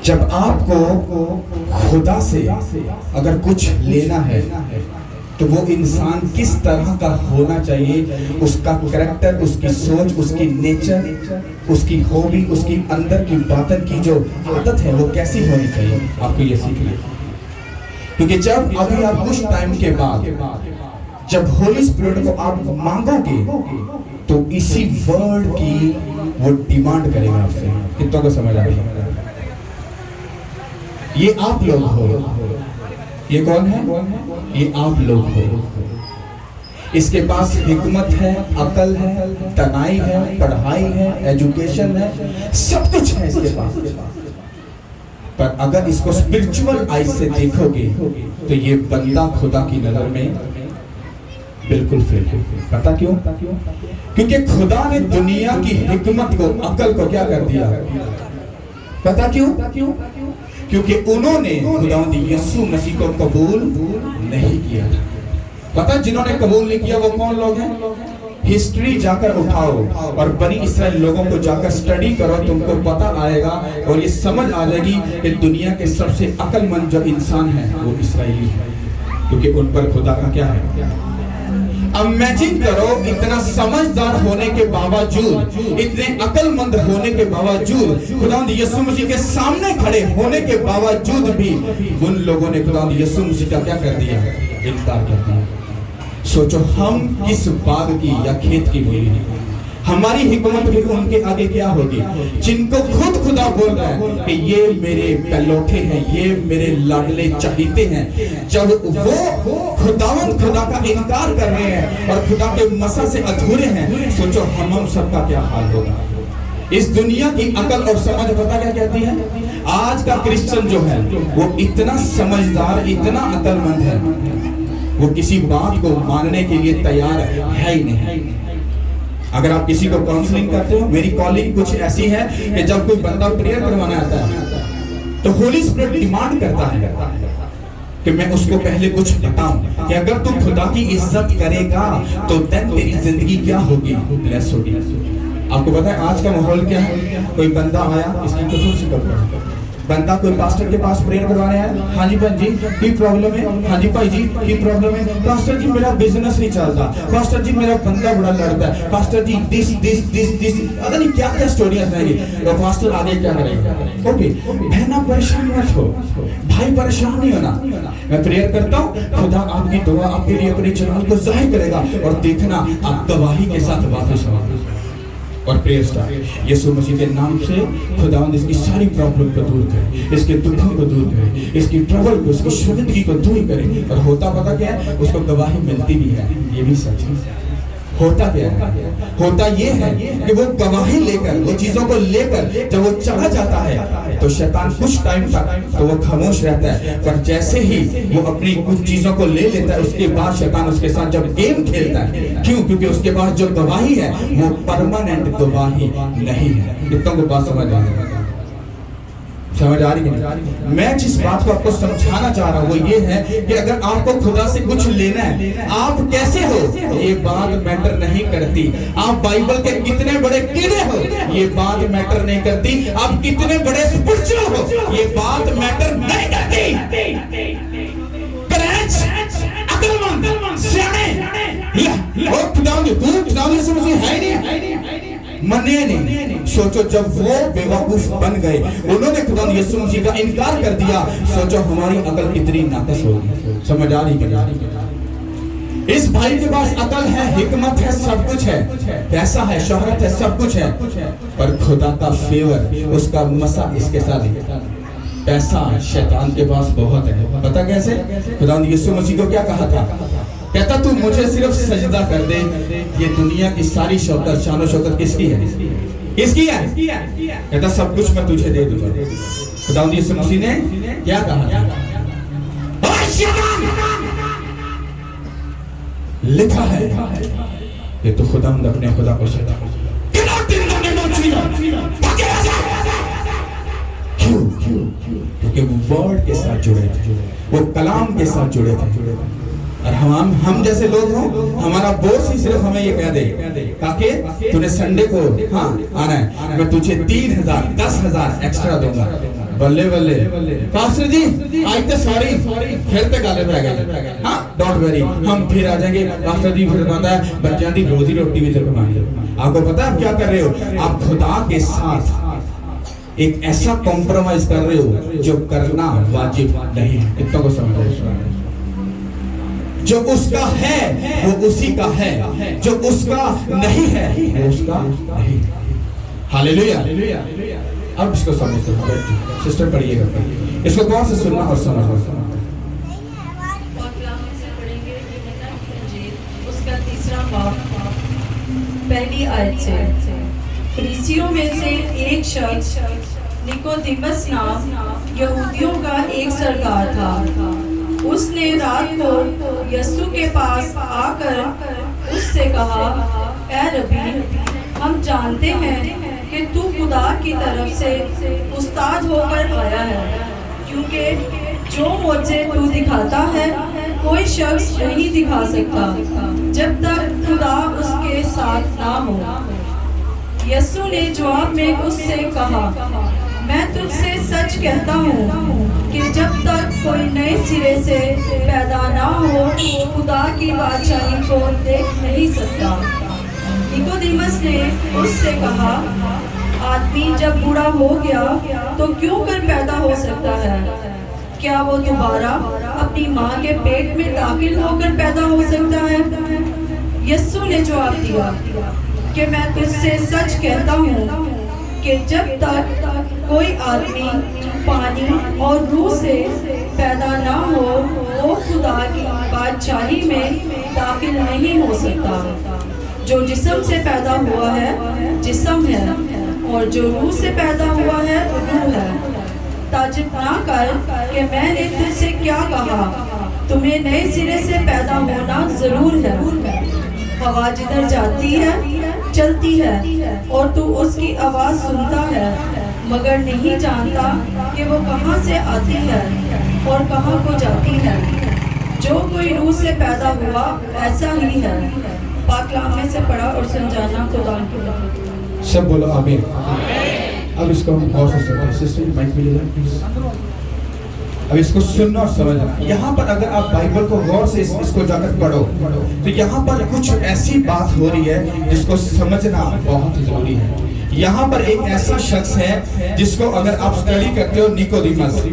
जब आपको खुदा से अगर कुछ लेना है तो वो इंसान किस तरह का होना चाहिए, उसका करैक्टर, उसकी सोच, उसकी नेचर, उसकी हॉबी, उसकी अंदर की बातन की जो आदत है वो कैसी होनी चाहिए, आपको ये सीखना है। क्योंकि जब अभी आप कुछ टाइम के बाद जब होली स्पिरिट को आप मांगोगे तो इसी वर्ड की वो डिमांड करेगा आपसे। कितनों को समझ आ रही है? ये आप लोग हो। ये कौन है? ये आप लोग हो। इसके पास हिकमत है, अकल है, तनाई है, पढ़ाई है, एजुकेशन है, सब कुछ है इसके पास। पर अगर इसको स्पिरिचुअल आई से देखोगे तो ये बंदा खुदा की नजर में बिल्कुल फेल है। पता क्यों? क्योंकि खुदा ने दुनिया की हिकमत को, अकल को क्या कर दिया? पता क्यों? क्योंकि उन्होंने खुदावंद यीशु मसीह को कबूल नहीं किया। पता जिन्होंने कबूल नहीं किया वो कौन लोग हैं? हिस्ट्री जाकर उठाओ और बनी इस्राएल लोगों को जाकर स्टडी करो, तुमको पता आएगा और ये समझ आ जाएगी कि दुनिया के सबसे अक्लमंद जो इंसान है वो इस्राएली है, क्योंकि उन पर खुदा का क्या है। इमेजिन करो, इतना समझदार होने के बावजूद, इतने अकलमंद होने के बावजूद, खुदावंद यीशु मसीह के सामने खड़े होने के बावजूद भी उन लोगों ने खुदावंद यीशु मसीह का क्या कर दिया? इनकार कर दिया। सोचो हम किस बाग की या खेत की मूली हैं। हमारी हिकमत भी उनके आगे क्या होगी? जिनको खुद खुदा बोल रहा है कि ये मेरे पहलौठे हैं, ये मेरे लाडले चहीते हैं, जब वो खुदावंद खुदा का इनकार कर रहे हैं और खुदा के मसा से अधूरे हैं, सोचो हम सबका क्या हाल होगा। इस दुनिया की अकल और समझ पता क्या कहती है? आज का क्रिश्चियन जो है वो इतना समझदार, इतना अकलमंद है, वो किसी बात को मानने के लिए तैयार है ही नहीं। अगर आप किसी को काउंसलिंग करते हो, मेरी कॉलिंग कुछ ऐसी है कि जब कोई बंदा प्रेयर करवाना आता है तो होली स्पिरिट डिमांड करता है कि मैं उसको पहले कुछ बताऊं कि अगर तू खुदा की इज्जत करेगा तो देन तेरी जिंदगी क्या होगी? ब्लेस होगी। आपको पता है आज का माहौल क्या है? कोई बंदा आया, इसकी कुछ कर बंदा कोई पास्टर के पास प्रेयर करवाने आया, हाँ जी बहन जी की प्रॉब्लम है, हाँ जी भाई जी की प्रॉब्लम है, पास्टर जी मेरा बिजनेस नहीं चलता, पास्टर जी मेरा बंदा बड़ा लड़ता है, pastor ji this this this this, पता नहीं क्या क्या स्टोरियां सुनाएंगे। तो पास्टर आगे क्या करेगा? ओके बहना परेशान मत हो, भाई परेशान नहीं होना, मैं प्रेयर करता हूँ, खुदा आपकी दुआ आपके लिए अपनी जलाल को जाहिर करेगा और देखना आप गवाही के साथ वापस आओगे। और प्रेयर स्टार्ट। यीशु मसीह के नाम से खुदावंद इसकी सारी प्रॉब्लम को दूर करे, इसके दुखों को दूर करे, इसकी ट्रबल को, इसकी शर्मिंदगी को दूर करे। और होता पता क्या है? उसको गवाही मिलती भी है, ये भी सच है। होता क्या है? होता ये है कि वो गवाही लेकर, वो चीजों को लेकर जब वो चला जाता है तो शैतान कुछ टाइम तक तो वो खामोश रहता है, पर जैसे ही वो अपनी कुछ चीजों को ले लेता है उसके बाद शैतान उसके साथ जब गेम खेलता है। क्यों? क्योंकि उसके पास जो गवाही है वो परमानेंट गवाही नहीं है। कितनों को बात समझ आ रही है? समझ आ रही है? मैं जिस बात को आपको समझाना चाह रहा हूँ वो ये है कि अगर आपको खुदा से कुछ लेना है, आप कैसे हो ये बात मैटर नहीं करती। आप बाइबल के कितने बड़े कीड़े हो ये बात मैटर नहीं करती। आप कितने बड़े स्पिरिचुअल हो ये बात मैटर नहीं करती। मने नहीं। सोचो जब वो बेवकूफ बन गए, उन्होंने खुदा यीशु मसीह का इनकार कर दिया, सोचो हमारी अकल कितनी नाकस होगी। समझ आ रही है? इस भाई के पास अकल है, हिकमत है, सब कुछ है, पैसा है, शोहरत है, सब कुछ है, पर खुदा का फेवर, उसका मसा इसके साथ है। पैसा शैतान के पास बहुत है। पता कैसे? खुदा यीशु मसीह को क्या कहा था? कहता तू मुझे सिर्फ सजदा कर दे, ये दुनिया की सारी शौकत, शान और शौकत किसकी है? किसकी है? कहता सब कुछ मैं तुझे दे दूंगा। खुदा यीशु मसीह ने क्या कहा? लिखा है कि तू खुदा अपने खुदा को सजदा कर। क्यों? क्योंकि वो वर्ड के साथ जुड़े थे, वो कलाम के साथ जुड़े थे। और हम जैसे लोग हो, हमारा बॉस ही सिर्फ हमें ये कह दे ताकि तूने संडे को हाँ आना है, मैं तुझे 3,000 10,000 एक्स्ट्रा दूंगा। बल्ले बल्ले पास्टर जी आज तो सॉरी फिर तो गल पै गई। हाँ डोंट वेरी, हम फिर आ जाएंगे पास्टर जी। फिर पता है बच्चों की रोजी रोटी भी तो कमानी है। आपको पता है आप क्या कर रहे हो? आप खुदा के साथ एक ऐसा कॉम्प्रोमाइज कर रहे हो जो करना वाजिब नहीं है। इतना को समझ रहे? जो उसका है वो उसी का है, जो उसका नहीं है वो उसका नहीं। हालेलुया। अब इसको समझते हैं, सिस्टर पढ़िएगा, इसको कौन से सुनना और समझना। उसका तीसरा बाब पहली आयत से। फरीसियों में से एक शख्स निकोदेमस नाम यहूदियों का एक सरदार था। उसने रात को यीशु के पास आकर उससे कहा, ऐ रबी, हम जानते हैं कि तू खुदा की तरफ से उस्ताद होकर आया है, क्योंकि जो मुझे तू दिखाता है कोई शख्स नहीं दिखा सकता जब तक खुदा उसके साथ ना हो। यीशु ने जवाब में उससे कहा, मैं तुझसे सच कहता हूँ कि जब तक कोई नए सिरे से पैदा ना हो खुदा की बादशाही को देख नहीं सकता। निकोदेमस ने उससे कहा, आदमी जब बूढ़ा हो गया तो क्यों कर पैदा हो सकता है? क्या वो दोबारा अपनी माँ के पेट में दाखिल होकर पैदा हो सकता है? यीशु ने जवाब दिया कि मैं तुझसे सच कहता हूँ कि जब तक कोई आदमी पानी और रूह से पैदा ना हो वो खुदा की बादशाही में दाखिल नहीं हो सकता। जो जिस्म से पैदा हुआ है जिस्म है, और जो रूह से पैदा हुआ है रूह है। ताज्जुब ना कर कि मैंने तुझसे क्या कहा, तुम्हें नए सिरे से पैदा होना जरूर है। हवा जिधर जाती है चलती है और तू उसकी आवाज सुनता है मगर नहीं जानता कि वो कहाँ से आती है और कहाँ को जाती है। जो कोई रूह से पैदा हुआ ऐसा ही है। पाक कलाम में से पढ़ा और समझाना खुदा की। सब बोलो आमीन। अब इसको हम गौर से सुनते हैं। सिस्टर माइक मिल जाए प्लीज। अब इसको सुनना और समझना। यहाँ पर अगर आप बाइबल को गौर से इसको जाकर पढ़ो तो यहाँ पर कुछ ऐसी बात हो रही है जिसको समझना बहुत जरूरी है। यहाँ पर एक ऐसा शख्स है जिसको अगर आप स्टडी करते हो, निकोदेमस,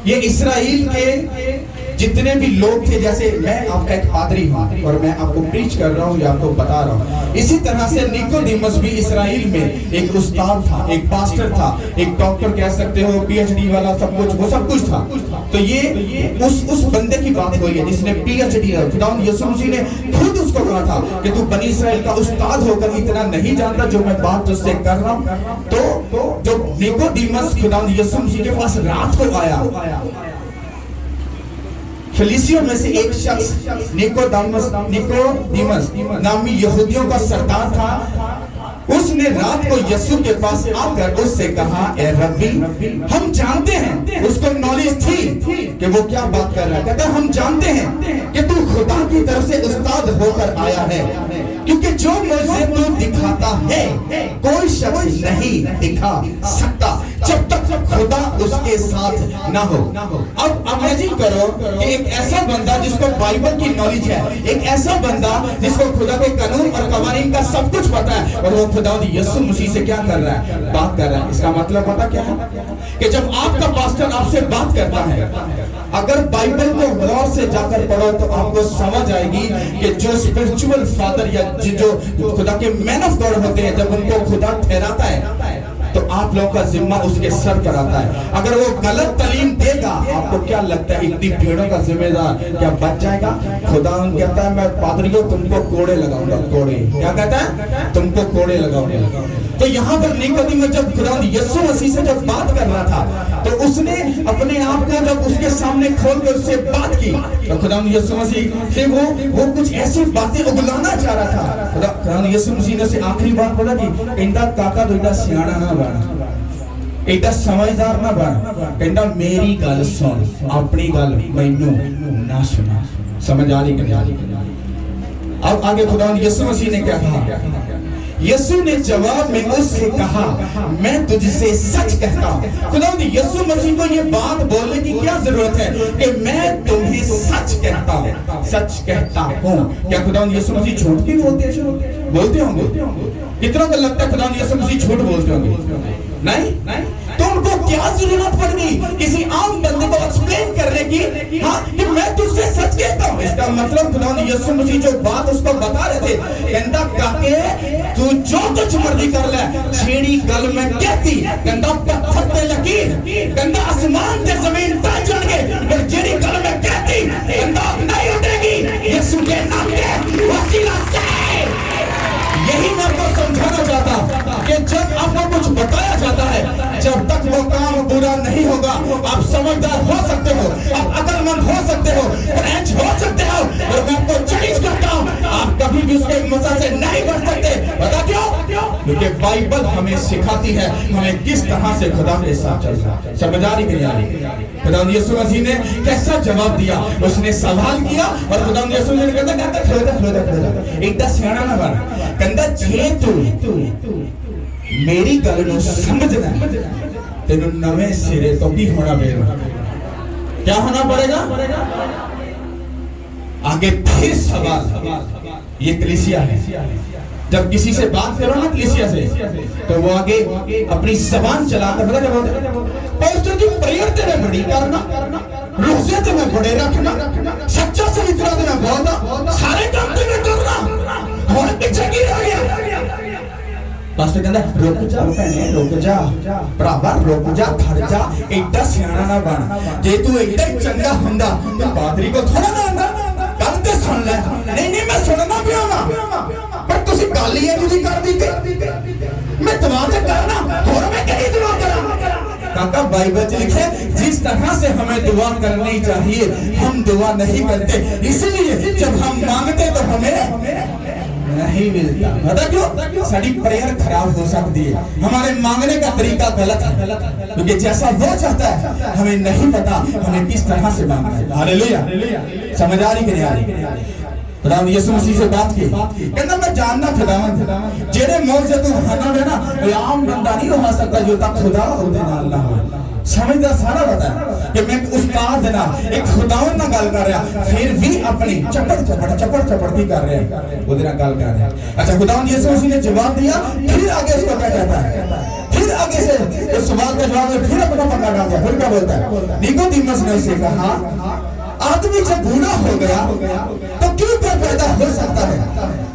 ये इस्राएल के जितने भी लोग थे, जैसे मैं आपका एक पादरी हूँ और मैं आपको प्रीच कर रहा हूँ या आपको बता रहा हूँ, इसी तरह से निकोदेमस भी इस्राएल में एक उस्ताद था, एक पास्टर था, एक डॉक्टर कह सकते हो, पीएचडी वाला, सब कुछ, वो सब कुछ था। तो ये उस बंदे की बात हो रही है जिसने पीएचडी है। खुदावंद यीशु मसीह ने खुद उसको कहा था कि तू बनी इस्राएल का उस्ताद होकर इतना नहीं जानता जो मैं बात तुझसे कर रहा हूँ। तो जो निकोदेमस खुदावंद यीशु मसीह के पास रात को आया, फरीसियों में से एक शख्स निकोदेमस नामी यहूदियों का सरदार था। उसने रात को यीशु के पास आकर उससे कहा, ए रब्बी, हम जानते हैं, उसको नॉलेज थी कि वो क्या बात कर रहा है। कहता है हम जानते हैं कि तू खुदा की तरफ से उस्ताद होकर आया है, क्योंकि जो मुझे तू दिखाता है कोई शख्स नहीं दिखा सकता जब तक खुदा उसके साथ ना हो। अब इमेजिन करो कि एक ऐसा बंदा जिसको बाइबल की नॉलेज है, एक ऐसा बंदा जिसको खुदा के कानून और कवानीन का सब कुछ पता है, और वो खुदा यीशु मसीह से क्या कर रहा है, बात कर रहा है। इसका मतलब पता क्या है कि जब आपका पास्टर आपसे बात करता है, अगर बाइबल को गौर से जाकर पढ़ो तो आपको समझ आएगी कि जो स्पिरिचुअल फादर या जो खुदा के मैन ऑफ गॉड होते हैं, जब उनको खुदा ठहराता है तो आप लोगों का जिम्मा उसके सर पर आता है। अगर वो गलत तालीम देगा, आपको क्या लगता है इतनी भीड़ों का जिम्मेदार क्या बच जाएगा? खुदा कहता है मैं पादरियों तुमको कोड़े लगाऊंगा, कोड़े। क्या कहता है? तुमको कोड़े लगाऊंगा। तो यहाँ पर निकोदेमस जब खुदा यीशु मसीह से जब बात कर रहा था तो उसने अपने आप को जब उसके सामने खोल कर उससे बात की तो खुदा यीशु मसीह से वो कुछ ऐसी बातें उगलाना चाह रहा था। खुदा यीशु मसीह ने से आखिरी बात बोला कि इंदा काका तो इंदा सियाना ना बन, एडा समझदार ना बन, कहता मेरी गल सुन, अपनी गल मैनू ना सुना। समझ आ रही कि नहीं? अब आगे खुदा यीशु मसीह ने क्या कहा? यीशु ने जवाब में उससे कहा, मैं तुझसे सच कहता हूँ। खुदावंद यीशु मसीह को ये बात बोलने की क्या जरूरत है कि मैं तुम्हें सच कहता हूँ, सच कहता हूँ। क्या खुदावंद यीशु मसीह झूठ भी बोलते होंगे? कितनों को लगता है खुदावंद यीशु मसीह झूठ बोलते होंगे? नहीं। तो उनको क्या जरूरत पड़ गई किसी आम बंदे को एक्सप्लेन करने की, हाँ, कि मैं तुझसे सच कहता हूँ? इसका मतलब खुदावंद यीशु मसीह जो बात उसको बता रहे थे, कहता काके तू जो कुछ मर्जी कर ले, छेड़ी गल में कहती, कहता पत्थर पे लकीर, कहता आसमान से जमीन तक चढ़ गए, पर जेड़ी गल में कहती, कहता नहीं उठेगी यीशु के नाम के वसीला से। यही मैं आपको समझाना चाहता कि जब आपको कुछ बताया जाता है, जब तक वो काम पूरा नहीं होगा, आप समझदार हो सकते हो, आप अकलमंद हो सकते हो, फ्रेंच हो सकते हो, और मैं आपको चैलेंज करता हूँ, आप कभी भी उसके मजा से नहीं बढ़ सकते। पता क्यों? क्योंकि बाइबल हमें सिखाती है हमें किस तरह से खुदा के साथ चलना। समझ आ रही कि नहीं? खुदा यीशु मसीह ने कैसा जवाब दिया? उसने सवाल किया और खुदा यीशु मसीह ने कहता एकदा सियाना ना बन, कहता जे तू मेरी गल नूं समझना तेनू नवे सिरे तो की होना पड़ेगा। क्या होना पड़ेगा? आगे फिर सवाल, ये कलीसिया है। जब किसी से बात करो ना कलीसिया से, तो वो आगे अपनी जबान चलाकर पता क्या बोलते? पास्टर जी प्रेयर तेरे बड़ी करना, रोजे ते मैं बड़े रखना, सच्चा से इतना ते मैं बोलना, सारे काम ते मैं करना, और पीछे की रह गया। पास्टर कहता रुक जा भैने, रुक जा भरावा, रुक जा, खड़ जा, एडा सियाना ना बन। जे तू एडा ही चंगा हुंदा तो पादरी को थोड़ा ना आंदा, गल ते सुन ले। नहीं मैं सुनना पिया पर तुसी गल ही नहीं कर दी। मैं दुआ ते करना, और मैं कहीं दुआ करा? काका बाइबल में लिखे जिस तरह से हमें दुआ करनी चाहिए हम दुआ नहीं करते, इसलिए जब हम मांगते तो हमें नहीं मिलता। पता क्यों? साड़ी प्रेयर खराब हो सकती है, हमारे मांगने का तरीका गलत है, क्योंकि जैसा वो चाहता है हमें नहीं पता हमें किस तरह से मांगना है। हालेलुया। समझ आ रही कि नहीं आ रही? खुदावंद यीशु मसीह से बात की, कहता मैं जानना खुदावंद जेरे मुंह से तू खाना है ना, कोई आम बंदा नहीं हो सकता जो तक खुदा उदे नाल ना हो। समझदा सारा बता कि मैं उस्ताद ना एक खुदावंद ना गल कर रहा, फिर भी अपनी चपड़ की कर रहे हैं, उदे नाल गल कर रहा है। अच्छा, खुदावंद यीशु मसीह ने जवाब दिया, फिर आगे उसको क्या कहता है? फिर आगे से उस सवाल का जवाब फिर अपना पकड़ डाल दिया। फिर क्या बोलता है? निकोदेमुस ने उसे कहा, आदमी जब बूढ़ा हो गया तो क्यों पैदा हो सकता है?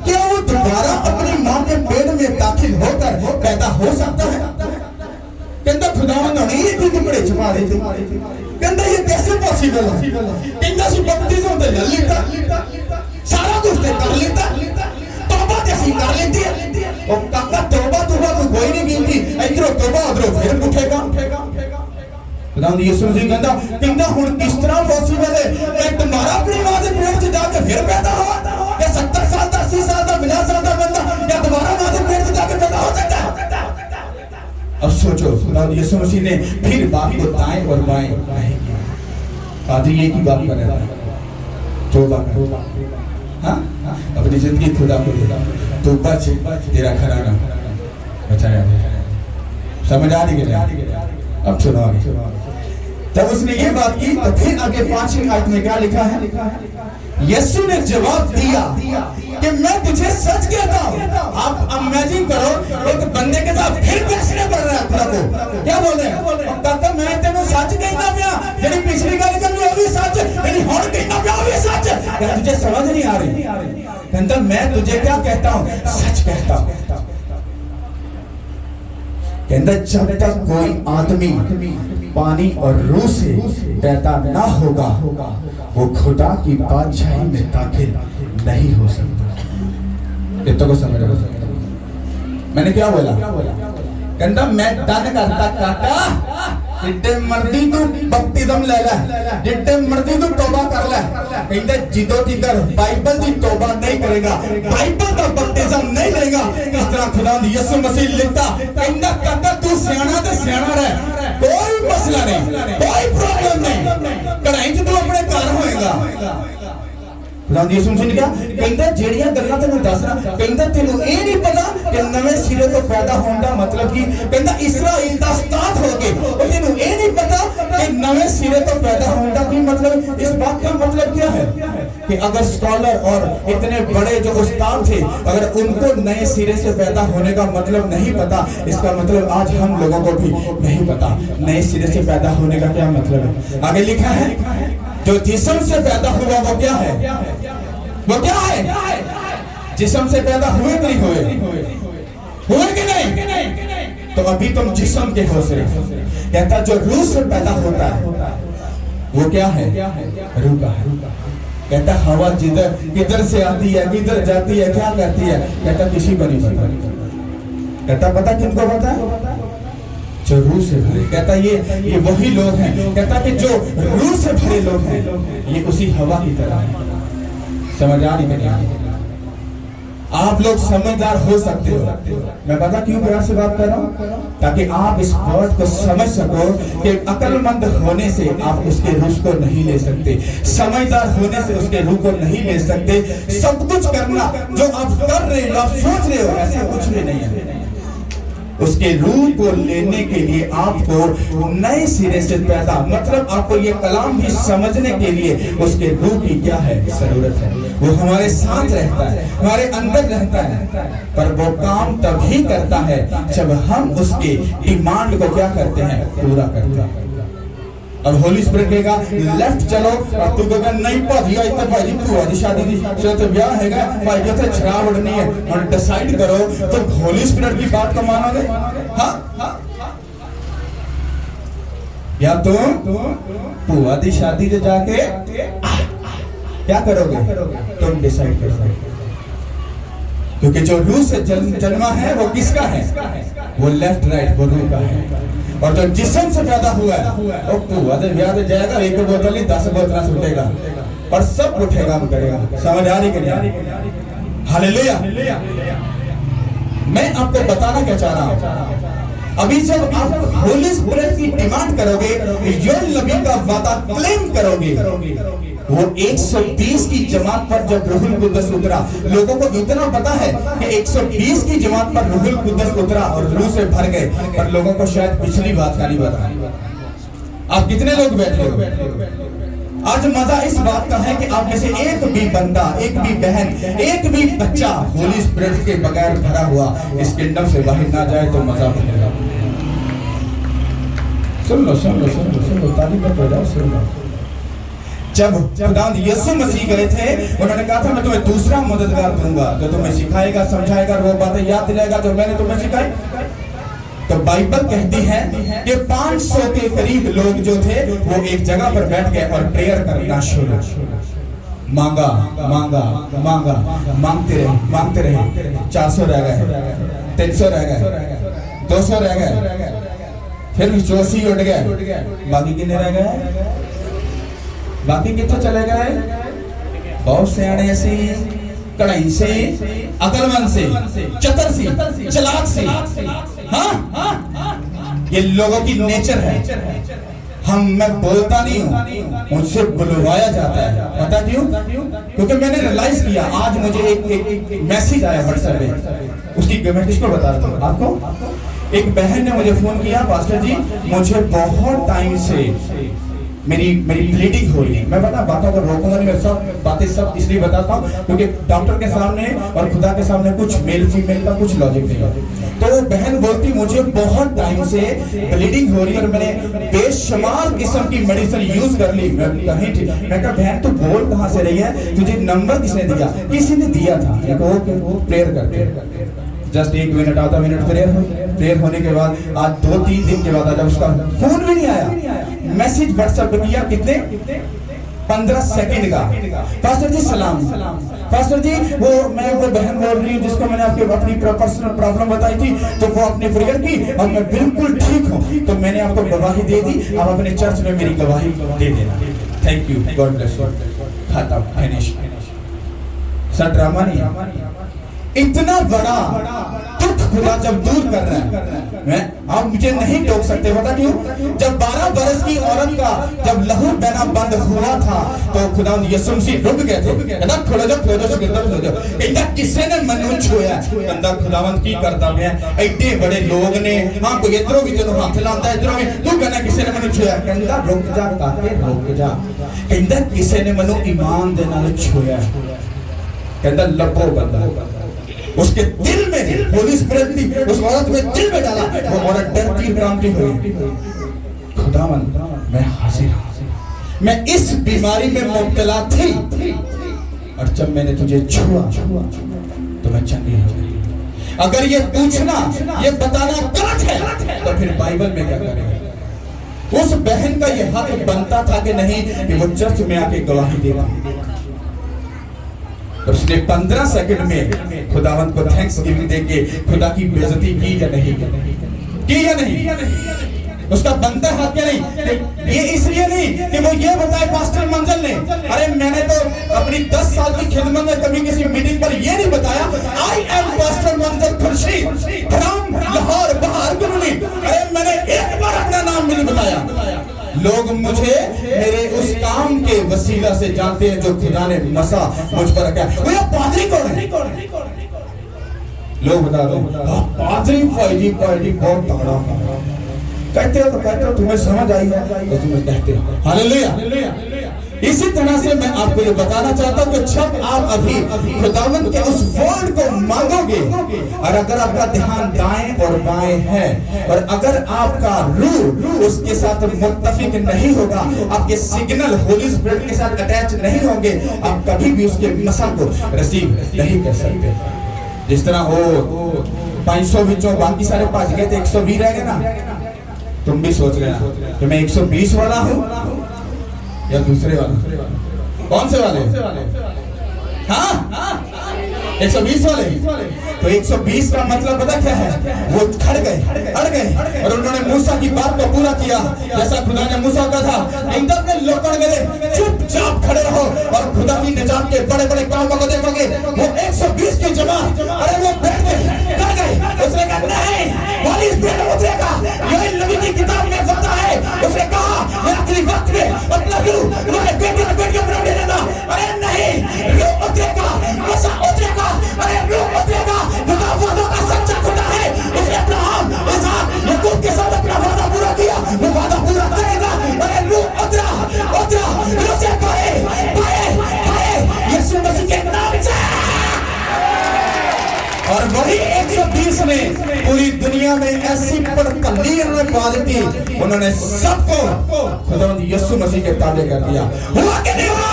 क्या वो दोबारा अपनी मां के पेट में दाखिल होकर पैदा हो सकता है? कहता खुदावंद ने ये भी टुकड़े छुपा देते। कहता ये कैसे पॉसिबल है? कहता सी बपतिस्म ते ले लेता, सारा कुछ ते कर लेता, तौबा जैसी कर लेती है। और काका तौबा तो कोई नहीं गिनती, इधरों तौबा उधरों फिर उठेगा। खुदावंद यीशु मसीह कहता हुण किस तरह पॉसिबल है? मैं तुम्हारा अपनी मां के पेट से जाके फिर पैदा हुआ? या 70 साल का 80 साल का 50 साल का बंदा या तुम्हारा मां के पेट से जाके पैदा हो सकता है? अब सोचो, खुदावंद यीशु मसीह ने फिर बात को दाएं और बाएं नहीं किया। पादरी एक ही बात कर रहा था, तौबा कर, हाँ, अपनी जिंदगी खुदा को दे, तो बच, तेरा घराना बचाया जाए। समझ आ रही है? अब सुनो आगे। तब उसने ये बात की तो फिर आगे 5वीं आयत में क्या लिखा है? यीशु ने जवाब दिया कि मैं तुझे सच कहता हूँ। आप इमेजिन करो, एक बंदे के साथ फिर बहसने पड़ रहा है खुदा को। क्या बोल रहे हैं? कहता मैं तेनों सच कहना पिया, जेडी पिछली गल करी वो भी सच, जेडी हुण कहना पिया वो भी सच। क्या तुझे समझ नहीं आ रही? कहता मैं तुझे क्या कहता हूँ? सच कहता हूँ। कहता जब तक कोई आदमी पानी और रूह से पैदा ना होगा वो खुदा की बादशाही में दाखिल नहीं हो सकता। इतना को समझ रहे हो? मैंने क्या बोला? कहता मैं डन करता काका, जितने मर्जी तू बपतिस्म ले ले, जितने मर्जी तू तौबा कर ले। कहते जिदो तिकर बाइबल की तौबा नहीं करेगा, बाइबल का बपतिस्म नहीं लेगा, इस तरह खुदावंद यीशु मसीह लिखता। कहता काका तू सियाना ते सियाना रह, कोई मसला नहीं, कोई प्रॉब्लम नहीं, कढ़ाई च तू अपने घर होएगा। खुदावंद यीशु मसीह ने कहा, कहता जेड़ियां गल्लां तैनूं दस रहा, कहता तेनूं ये नहीं पता कि नवे सिरे तो पैदा होना मतलब कि कहता इस्राएल दा उस्ताद हो गए। और तेनू ये नहीं पता कि नवे सिरे तो पैदा होना की मतलब, इस बात का मतलब क्या है कि अगर स्कॉलर और इतने बड़े जो उस्ताद थे, अगर उनको नए सिरे से पैदा होने का मतलब नहीं पता, इसका मतलब आज हम लोगों को भी नहीं पता नए सिरे से पैदा होने का क्या मतलब है। आगे लिखा है जो जिस्म से पैदा हुआ वो क्या है, वो क्या है, जिस्म से पैदा हुए कि नहीं हुए कि नहीं? तो अभी तुम जिस्म के हो सिर्फ। कहता जो रूह से पैदा होता है वो क्या है, रूह का है। कहता हवा जिधर किधर से आती है, किधर जाती है, क्या करती है, कहता किसी को नहीं पता। कहता पता किनको पता है, जो रूह से भरे। कहता ये वही लोग हैं, कहता कि जो रूह से भरे लोग हैं ये उसी हवा की तरह है। समझ आ रही है? आप लोग समझदार हो सकते हो। मैं पता क्यों प्यार से बात कर रहा हूँ, ताकि आप इस बात को समझ सको कि अक्लमंद होने से आप उसके रूह को नहीं ले सकते, समझदार होने से उसके रूह को नहीं ले सकते। सब कुछ करना जो आप कर रहे हो, आप सोच रहे हो, ऐसा कुछ भी नहीं है। उसके रूह को लेने के लिए आपको नए सिरे से पैदा, मतलब आपको ये कलाम भी समझने के लिए उसके रूह की क्या है जरूरत है। वो हमारे साथ रहता है, हमारे अंदर रहता है, पर वो काम तभी करता है जब हम उसके डिमांड को क्या करते हैं, पूरा करते हैं। अब होली स्पिरिट कहेगा लेफ्ट चलो और तू कहेगा नहीं भाजी आज तक भाजी भूआ की शादी दी तो ब्याह हैगा भाई जो थे शराब उड़नी है और डिसाइड करो, तो होली स्पिरिट की बात को मानोगे? हाँ, या तुम भूआ की शादी से जाके क्या करोगे, तुम डिसाइड करोगे। क्योंकि जो रूह से जन्मा है वो किसका है, वो लेफ्ट राइट वो रूह का है। और जो जिस्म से पैदा हुआ है वो भूआ से ब्याह से जाएगा, एक बोतल नहीं 10 बोतल सुटेगा और सब उठेगा हम करेगा। समझ आ रही कि नहीं? हालेलुया। मैं आपको बताना क्या चाह रहा हूं, अभी जब आप होली स्पिरिट की डिमांड करोगे, योएल नबी का वादा क्लेम करोगे, वो 120 की जमात पर जब रूहुल कुद्दस उतरा, लोगों को इतना पता है कि 120 की जमात पर रूहुल कुद्दस उतरा और रूह से भर गए, पर लोगों को शायद पिछली बात का नहीं पता। आप कितने लोग बैठे हो? आज मजा इस बात का है कि आप में से एक भी बंदा, एक भी बहन, एक भी बच्चा होली स्पिरिट के बगैर भरा हुआ इस किंगडम से बाहर ना जाए तो मजा मिलेगा। सुन लो, ताली मत बजाओ, सुन लो। जब खुदावंद यीशु मसीह गए थे, उन्होंने कहा था मैं तुम्हें दूसरा मददगार दूंगा जो तुम्हें सिखाएगा, समझाएगा, वो बातें याद दिलाएगा जो मैंने तुम्हें सिखाई। तो बाइबल कहती है कि 500 के करीब लोग जो थे वो एक जगह पर बैठ गए और प्रेयर करना शुरू, मांगा, मांगते रहे। 400 रह गए, 300 रह गए, 200 रह गए, फिर 84 उठ गए, बाकी कितने रह गए? बाकी कितने चले गए? बहुत सियाने से, कढ़ाई से, अकलमंद से, चतर से, चलाक से। हाँ, ये लोगों की नेचर है। मैं बोलता नहीं हूँ, मुझसे बुलवाया जाता है। पता क्यों? क्योंकि मैंने रियलाइज किया, आज मुझे एक मैसेज आया व्हाट्सएप पे, उसकी मैं किसको बता रहा हूँ आपको। एक बहन ने मुझे फोन किया, पास्टर जी मुझे बहुत टाइम से मेरी ब्लीडिंग हो रही है। मैं बता बातों को रोकूंगा नहीं, मैं सब बातें सब इसलिए बताता हूँ क्योंकि डॉक्टर के सामने और खुदा के सामने कुछ मेल फीमेल का कुछ लॉजिक नहीं है। तो वो बहन बोलती मुझे बहुत टाइम से ब्लीडिंग हो रही है और मैंने बेशुमार किस्म की मेडिसिन यूज कर ली। मैं कहा बहन तू बोल कहाँ से रही है, तुझे नंबर किसने दिया? किसी ने दिया था। प्रेयर करते जस्ट 1 मिनट आधा मिनट प्रेयर होने के बाद आज 2-3 दिन के बाद जब उसका फोन भी नहीं आया, मैसेज व्हाट्सएप पे किया, कितने 15 सेकंड का, पास्टर जी सलाम, पास्टर जी वो मैं वो बहन बोल रही हूँ जिसको मैंने आपके अपनी पर्सनल प्रॉब्लम बताई थी, तो वो आपने प्रेयर की और मैं बिल्कुल ठीक हूँ, तो मैंने आपको गवाही दे दी, आप अपने चर्च में मेरी गवाही दे देना। Thank you, God bless you. खत्म, फिनिश। सर ड्रामा नहीं है। इतना बड़ा दुख खुदा जब दूर कर रहा है, आप मुझे नहीं टोक सकते। पता क्यों? जब 12 बरस की औरत का जब लहू बहना बंद हुआ था तो खुदा यीशु मसीह रुक गए थे। कहता खोलो जो कहता किसी ने मनु छुया। कहता खुदावंत की करता मैं, एडे बड़े लोग ने, हाँ कोई इधरों भी तेन हाथ लाता इधरों भी, तू कहना किसी ने मनु छुया। कहता रुक जा काके रुक जा। कहता किसी ने मनु ईमान दे नाल छुया। कहता लपो बंदा, उसके दिल में होली स्पिरिट ने उस औरत में दिल में डाला। वो औरत डरती कांपती हुई, खुदावंद मैं हाजिर हूं, मैं इस बीमारी में मुब्तला थी और जब मैंने तुझे छुआ तो मैं चंगी हो गई। अगर ये पूछना ये बताना गलत है तो फिर बाइबल में क्या करेगा? उस बहन का ये हक बनता था कि नहीं कि वो चर्च में आके गवाही देती। तो उसने 15 सेकंड में खुदावंत को थैंक्स गिविंग देके खुदा की बेइज्जती की या नहीं की या नहीं? उसका बनता हक क्या नहीं? ये इसलिए नहीं कि वो ये बताए पास्टर मंजल ने, अरे मैंने तो अपनी 10 साल की खिदमत में कभी किसी मीटिंग पर ये नहीं बताया I am pastor Manzal Khurshid from Lahore बहार गुरनी। अरे मैंने एक बार अपना नाम भी नहीं बताया। लोग मुझे मेरे उस काम के वसीला से जानते हैं जो खुदा ने मसा मुझ पर रखा है। वो ये पादरी कौन है? लोग बता दो पादरी पादरी बहुत तगड़ा कहते हो तो कहते हो, तुम्हें समझ आई है तो तुम्हें कहते हो। हालेलुया। इसी तरह से मैं आपको ये बताना चाहता हूं कि जब आप अभी खुदावंद के उस वर्ड को मांगोगे और अगर आपका ध्यान दाएं और बाएं है और अगर आपका रूह उसके साथ मुत्तफिक नहीं होगा, आपके सिग्नल होली स्पिरिट के साथ अटैच नहीं होंगे, आप कभी भी उसके मसा को रिसीव नहीं कर सकते। जिस तरह हो 500 विचों बाकी सारे भज गए तो 120 रह गए ना। तुम भी सोच लेना कि मैं 120 वाला हूं या दूसरे वाले? कौन से वाले? हाँ 120 वाले। तो 120 का मतलब पता क्या है? वो खड़ गए अड़ गए और उन्होंने मूसा की बात को पूरा किया जैसा खुदा ने मूसा का था। एकदम में लोकड़ गए, चुपचाप खड़े रहो और खुदा की निजात के बड़े बड़े कामों को देखोगे। वो 120 की जमात अरे वो बैठ गए डर गए। उसने कहा नहीं होली स्पिरिट उतरेगा, यही नबी की किताब में वादा है। उसने कहा मैं आखिरी वक्त में अपना रूह तुम्हारे बेटे और बेटियों पर देगा। अरे नहीं रूह उतरेगा, मसा उतरेगा, अरे रूह उतरेगा। खुदा वादों का सच्चा खुदा है। उसने अब्राहम इसहाक याकूब के साथ अपना वादा पूरा किया, वो वादा पूरा करेगा। अरे रूह उतरा उसे पाए यीशु मसीह के नाम से। और वही 120 ने पूरी दुनिया में ऐसी पड़कलीर में पा दी, उन्होंने सबको खुदावंद यीशु मसीह के ताबे कर दिया। हुआ कि नहीं हुआ?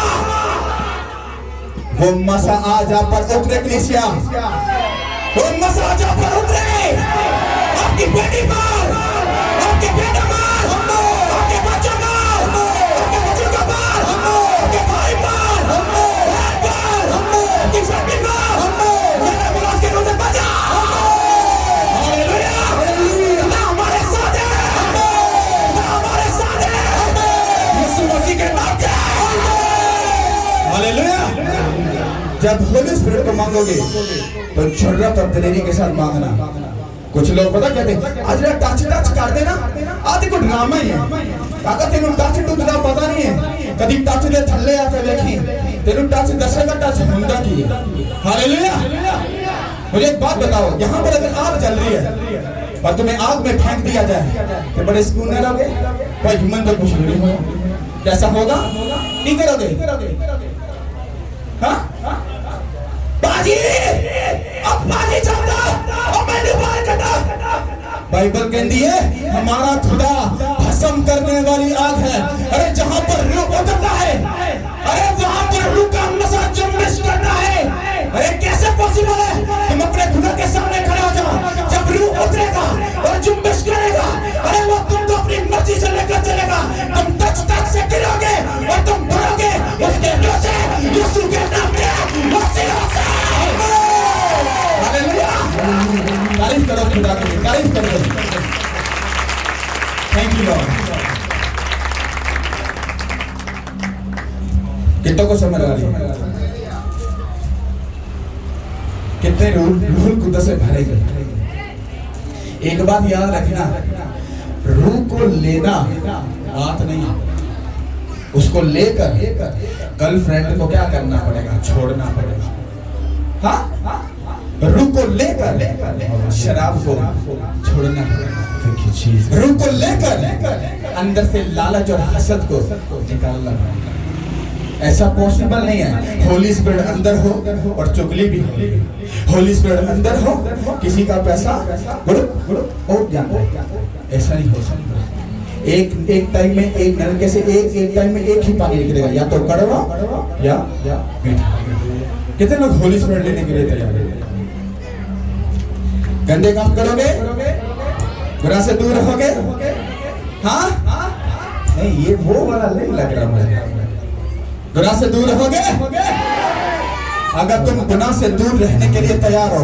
वो मसा आज आप पर उतरे कलीसिया, वो मसा आज आप पर उतरे। आपकी बेटी पर, आपके बेटे पर, आपके बच्चों पर, आपके बुजुर्गों पर, आपके भाई पर, आपकी फैमिली पर, मेरे मुलाज के रोज़े बजा। हालेलुया। ना हमारे साथ है, ना हमारे साथ है यीशु मसीह के नाम से। हालेलुया। जब होली स्पिरिट को मांगोगे तो जरूरत और दिलेरी के साथ मांगना। कुछ लोग पता कहते आज टच कर देना आदि को ड्रामा ही है। अगर तेन टच टूटना पता नहीं है, कभी टच दे थल्ले आके देखी तेन टच दसेगा टच होंदा की। हालेलुया। मुझे एक बात बताओ, यहाँ पर अगर आग जल रही है और तुम्हें आग में फेंक दिया जाए तो बड़े सुकून में रहोगे? कोई ह्यूमन तो कुछ नहीं होगा। कैसा होगा? नहीं करोगे? हाँ बाजी अब बाजी चलता और मैंने बाहर कटा। बाइबल कहती है हमारा खुदा भस्म करने वाली आग है। अरे जहां पर रूह उतरता है, अरे वहां पर रूह का नशा जुम्बिश करना है। अरे कैसे पॉसिबल है? तुम अपने खुदा के सामने खड़े हो जाओ, जब रूह उतरेगा और जुम्बिश करेगा, अरे वो तुमको अपनी मर्जी से लेकर चलेगा। तुम टच से गिरोगे और तुम भरोगे उसके रूह से, यीशु के नाम में। हालेलुया। तारीफ करो खुदा की, तारीफ करो। Thank you Lord. कितनों को समझ आ रही है? कितने रूह कुदस से भरे गए? एक बात याद रखना, रूह को लेना बात नहीं, उसको लेकर गर्लफ्रेंड को क्या करना पड़ेगा, छोड़ना पड़ेगा। हाँ, रूह को लेकर शराब को छोड़ना पड़ेगा, रूह को लेकर अंदर से लालच और हसद को निकालना पड़ेगा। ऐसा पॉसिबल नहीं है होली स्पिरिट अंदर हो और चुगली भी हो, होली स्पिरिट अंदर हो किसी का पैसा और जाना, ऐसा नहीं हो सकता। एक टाइम में एक नलके से एक टाइम में एक ही पानी निकलेगा, या तो कड़वा या मीठा। कितने लोग होली स्पिरिट लेने के लिए तैयार हैं? गंदे काम करोगे, बुरा से दूर रहोगे। हाँ नहीं, ये वो वाला नहीं लग रहा मुझे। गुनाह से दूर रहोगे। अगर तुम गुनाह से दूर रहने के लिए तैयार हो,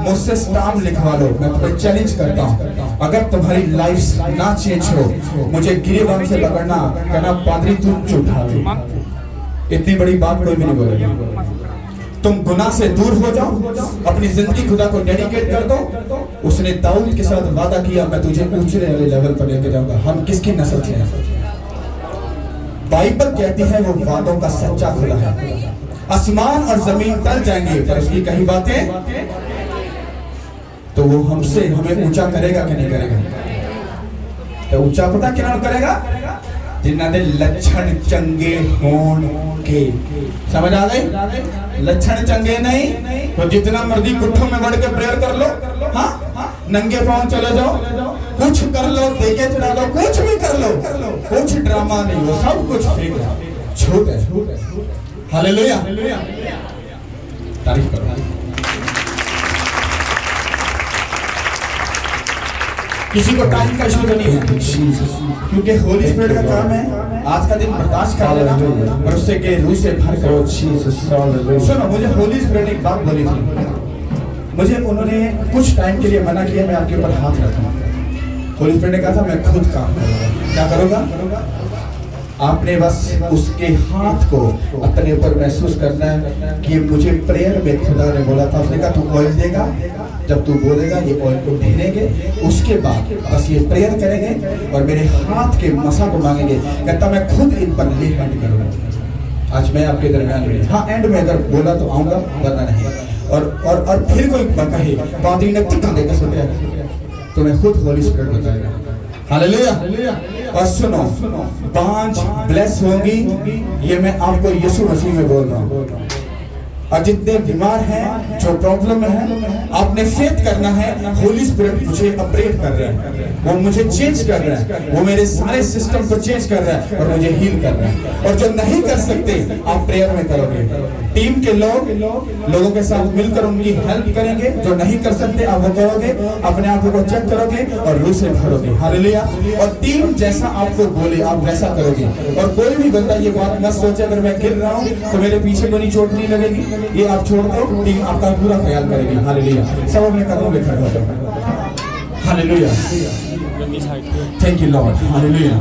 मुझसे स्टाम्प लिखवा लो। मैं तुम्हें चैलेंज करता हूँ, अगर तुम्हारी लाइफ ना चेंज हो, मुझे गिरेबान से पकड़ना, कहना पादरी तू झूठा है। इतनी बड़ी बात कोई भी नहीं बोलेगा। तुम गुनाह से दूर हो जाओ, अपनी जिंदगी खुदा को डेडिकेट कर दो। उसने दाऊद के साथ वादा किया, मैं तुझे ऊंचे वाले लेवल पर लेके जाऊंगा। हम किसकी नस्ल से हैं? बाइबल कहती है वो वादों का सच्चा खुदा है। आसमान और जमीन टल जाएंगे पर उसकी कही बातें, तो वो हमसे हमें ऊंचा करेगा कि नहीं करेगा? तो ऊंचा पता क्या करेगा? जिन्ना दे लक्षण चंगे होण के। समझ आ गई? लक्षण चंगे नहीं तो जितना मर्जी गुट्ठों में बढ़ के प्रेयर कर लो, हाँ नंगे पांव चले जाओ, कुछ कर लो, देखे चढ़ा लो, कुछ भी कर लो, कुछ ड्रामा नहीं, वो सब कुछ फेक है, झूठ है। हालेलुया, तारीफ करो। किसी को टाइम का इशू नहीं है, क्योंकि होली स्पिरिट का काम है आज का दिन बर्दाश्त कर लेना और उससे के रूह से भर करो। सुनो, मुझे होली स्पिरिट एक बात बोली थी, मुझे उन्होंने कुछ टाइम के लिए मना किया मैं आपके ऊपर हाथ रखूंगा। होली स्पिरिट ने कहा था मैं खुद काम करूंगा। क्या करूंगा? आपने बस उसके हाथ को अपने ऊपर महसूस करना है कि मुझे प्रेयर में खुदा ने बोला था। उसने कहा तू ऑयल देगा, जब तू बोलेगा ये ऑयल को ढेरेंगे, उसके बाद बस ये प्रेयर करेंगे और मेरे हाथ के मसा को मांगेंगे। कहता मैं खुद इन पर ले हैंड करूंगा। आज मैं आपके दरमियान में, हाँ एंड में अगर बोला तो आऊंगा, वरना नहीं। और फिर कोई कहे पादरी ने कुछ देखा सुन तो मैं खुद होली स्पिरिट बताएगा। हालेलुया। और सुनो, 5 ब्लेस होंगी, ये मैं आपको यीशु मसीह में बोल रहा हूँ। और जितने बीमार हैं, जो प्रॉब्लम में हैं, आपने फेथ करना है। होली स्पिरिट मुझे अपग्रेड कर रहा है, वो मुझे चेंज कर रहा है, वो मेरे सारे सिस्टम को चेंज कर रहा है और मुझे हील कर रहा है। और जो नहीं कर सकते आप प्रेयर में करोगे, टीम के लोगों के साथ मिलकर उनकी हेल्प करेंगे। जो नहीं कर सकते आप वो करोगे, अपने आप को चेक करोगे और रूह से भरोगे। हालेलुया। और टीम जैसा आपको बोले आप वैसा करोगे। और कोई भी बंदा ये बात मत सोचे अगर मैं गिर रहा हूँ तो मेरे पीछे कोई चोट नहीं लगेगी, ये आप छोड़ दो, टीम आपका पूरा ख्याल करेगी। हालेलुया। सब अपने कदमों में खड़े हो जाओ। Hallelujah. Thank you Lord. Hallelujah.